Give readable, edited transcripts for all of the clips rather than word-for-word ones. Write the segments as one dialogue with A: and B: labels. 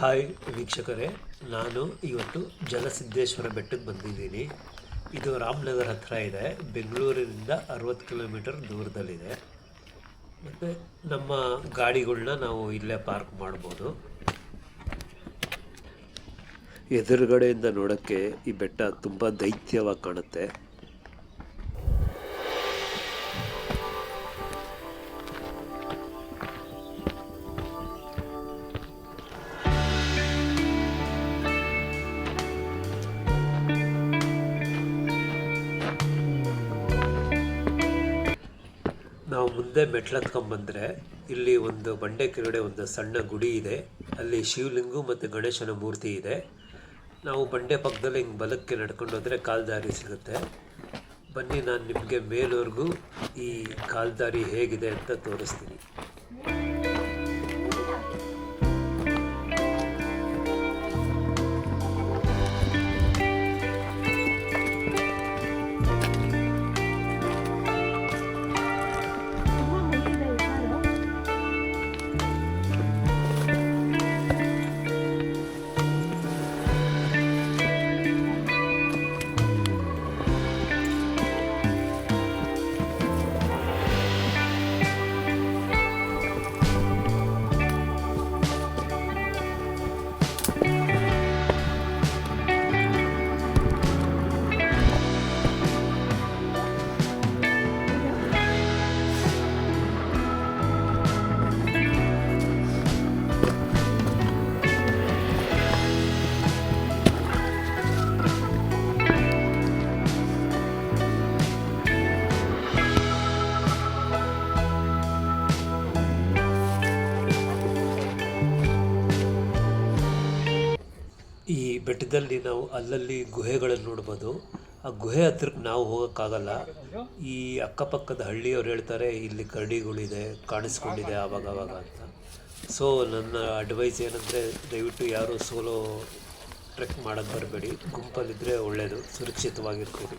A: Hi ವೀಕ್ಷಕರೇ, ನಾನು ಇವತ್ತು ಜಲಸಿದ್ದೇಶ್ವರ ಬೆಟ್ಟಕ್ಕೆ ಬಂದಿದ್ದೀನಿ. ಇದು ರಾಮನಗರ ಹತ್ತಿರ ಇದೆ. ಬೆಂಗಳೂರಿನಿಂದ 60 ಕಿಲೋಮೀಟರ್ ದೂರದಲ್ಲಿದೆ. ಮತ್ತು ನಮ್ಮ ಗಾಡಿಗಳನ್ನ ನಾವು ಇಲ್ಲೇ ಪಾರ್ಕ್ ಮಾಡ್ಬೋದು. ಎದುರುಗಡೆಯಿಂದ ನೋಡೋಕ್ಕೆ ಈ ಬೆಟ್ಟ ತುಂಬ ದೈತ್ಯವಾಗಿ ಕಾಣುತ್ತೆ. ನಾವು ಮುಂದೆ ಮೆಟ್ಲತ್ಕೊಂಡ್ಬಂದರೆ ಇಲ್ಲಿ ಒಂದು ಬಂಡೆ ಕೆಳಗಡೆ ಒಂದು ಸಣ್ಣ ಗುಡಿ ಇದೆ. ಅಲ್ಲಿ ಶಿವಲಿಂಗು ಮತ್ತು ಗಣೇಶನ ಮೂರ್ತಿ ಇದೆ. ನಾವು ಬಂಡೆ ಪಕ್ಕದಲ್ಲಿ ಹಿಂಗೆ ಬಲಕ್ಕೆ ನಡ್ಕೊಂಡು ಹೋದರೆ ಕಾಲ್ದಾರಿ ಸಿಗುತ್ತೆ. ಬನ್ನಿ, ನಾನು ನಿಮಗೆ ಮೇಲ್ವರೆಗೂ ಈ ಕಾಲ್ದಾರಿ ಹೇಗಿದೆ ಅಂತ ತೋರಿಸ್ತೀನಿ. ಈ ಬೆಟ್ಟದಲ್ಲಿ ನಾವು ಅಲ್ಲಲ್ಲಿ ಗುಹೆಗಳನ್ನು ನೋಡ್ಬೋದು. ಆ ಗುಹೆ ಹತ್ರಕ್ಕೆ ನಾವು ಹೋಗೋಕ್ಕಾಗಲ್ಲ. ಈ ಅಕ್ಕಪಕ್ಕದ ಹಳ್ಳಿಯವ್ರು ಹೇಳ್ತಾರೆ ಇಲ್ಲಿ ಕರಡಿಗಳಿದೆ, ಕಾಣಿಸ್ಕೊಂಡಿದೆ ಆವಾಗವಾಗ ಅಂತ. ಸೊ ನನ್ನ ಅಡ್ವೈಸ್ ಏನಂದರೆ, ದಯವಿಟ್ಟು ಯಾರು ಸೋಲೋ ಟ್ರೆಕ್ ಮಾಡೋಕ್ಕೆ ಬರಬೇಡಿ. ಗುಂಪಲ್ಲಿದ್ದರೆ ಒಳ್ಳೆಯದು, ಸುರಕ್ಷಿತವಾಗಿರ್ತೀರಿ.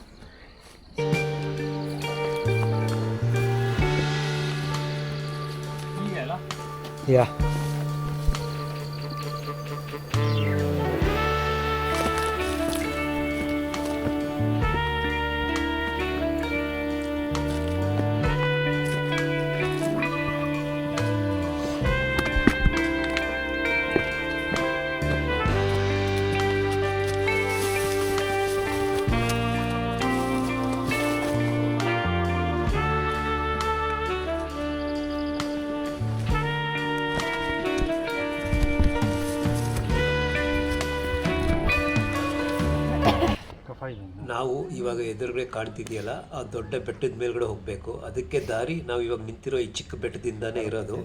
B: ಯಾ
A: ನಾವು ಇವಾಗ ಎದುರುಗಡೆ ಕಾಣ್ತಿದೆಯಲ್ಲ, ಆ ದೊಡ್ಡ ಬೆಟ್ಟದ ಮೇಲ್ಗಡೆ ಹೋಗಬೇಕು. ಅದಕ್ಕೆ ದಾರಿ ನಾವು ಇವಾಗ ನಿಂತಿರೋ ಈ ಚಿಕ್ಕ ಬೆಟ್ಟದಿಂದಾನೇ ಇರೋದು.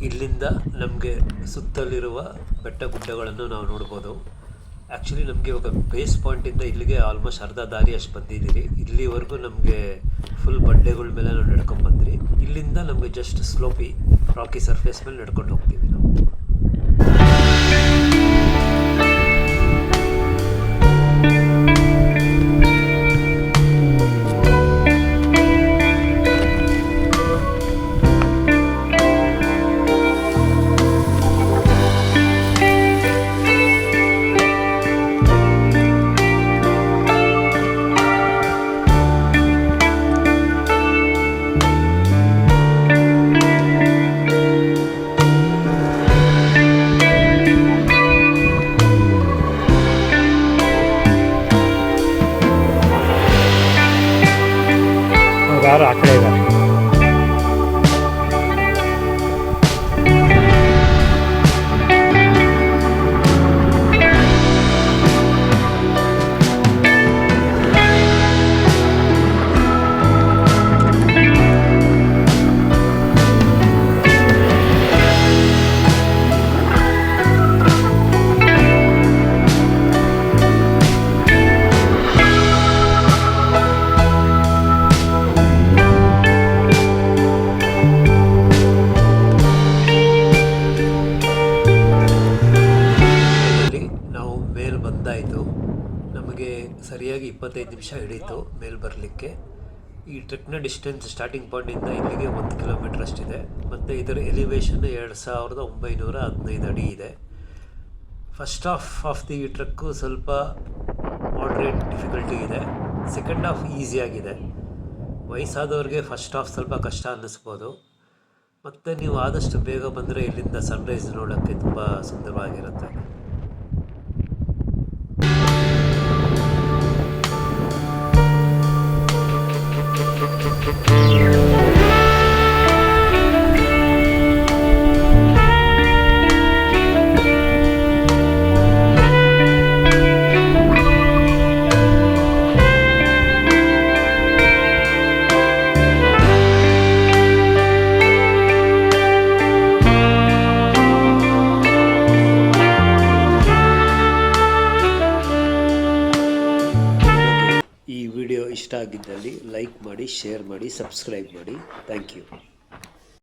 A: ಇಲ್ಲಿಂದ ನಮಗೆ ಸುತ್ತಲಿರುವ ಬೆಟ್ಟ ಗುಡ್ಡಗಳನ್ನು ನಾವು ನೋಡ್ಬೋದು. ಆ್ಯಕ್ಚುಲಿ ನಮಗೆ ಇವಾಗ ಬೇಸ್ ಪಾಯಿಂಟಿಂದ ಇಲ್ಲಿಗೆ ಆಲ್ಮೋಸ್ಟ್ ಅರ್ಧ ದಾರಿ ಅಷ್ಟು ಬಂದಿದ್ದೀರಿ. ಇಲ್ಲಿವರೆಗೂ ನಮಗೆ ಫುಲ್ ಬಂಡೆಗಳ ಮೇಲೆ ನಾವು ನಡ್ಕೊಂಡ್ಬಂದ್ರಿ. ಇಲ್ಲಿಂದ ನಮಗೆ ಜಸ್ಟ್ ಸ್ಲೋಪಿ ರಾಕಿ ಸರ್ಫೇಸ್ ಮೇಲೆ ನಡ್ಕೊಂಡು ಹೋಗ್ತೀವಿ ನಾವು.
B: ಯಾರು ಆ ಕಡೆ ಇದ್ದಾರೆ.
A: 25 ನಿಮಿಷ ಹಿಡಿಯಿತು ಮೇಲೆ ಬರಲಿಕ್ಕೆ. ಈ ಟ್ರೆಕ್ನ ಡಿಸ್ಟೆನ್ಸ್ ಸ್ಟಾರ್ಟಿಂಗ್ ಪಾಯಿಂಟಿಂದ ಇಲ್ಲಿಗೆ 1 ಕಿಲೋಮೀಟ್ರ್ ಅಷ್ಟಿದೆ. ಮತ್ತು ಇದರ ಎಲಿವೇಶನ್ 2915 ಅಡಿ ಇದೆ. First half of the trek ಸ್ವಲ್ಪ ಮಾಡ್ರೇಟ್ ಡಿಫಿಕಲ್ಟಿ ಇದೆ. ಸೆಕೆಂಡ್ ಹಾಫ್ ಈಸಿಯಾಗಿದೆ. ವಯಸ್ಸಾದವ್ರಿಗೆ ಫಸ್ಟ್ ಹಾಫ್ ಸ್ವಲ್ಪ ಕಷ್ಟ ಅನ್ನಿಸ್ಬೋದು. ಮತ್ತು ನೀವು ಆದಷ್ಟು ಬೇಗ ಬಂದರೆ ಇಲ್ಲಿಂದ ಸನ್ರೈಸ್ ನೋಡೋಕ್ಕೆ ತುಂಬ ಸುಂದರವಾಗಿರುತ್ತೆ. ಈ ವಿಡಿಯೋ ಇಷ್ಟ ಆಗಿದ್ದಲ್ಲಿ ಲೈಕ್ ಮಾಡಿ, ಶೇರ್ ಮಾಡಿ, ಸಬ್ಸ್ಕ್ರೈಬ್ ಮಾಡಿ. Thank you.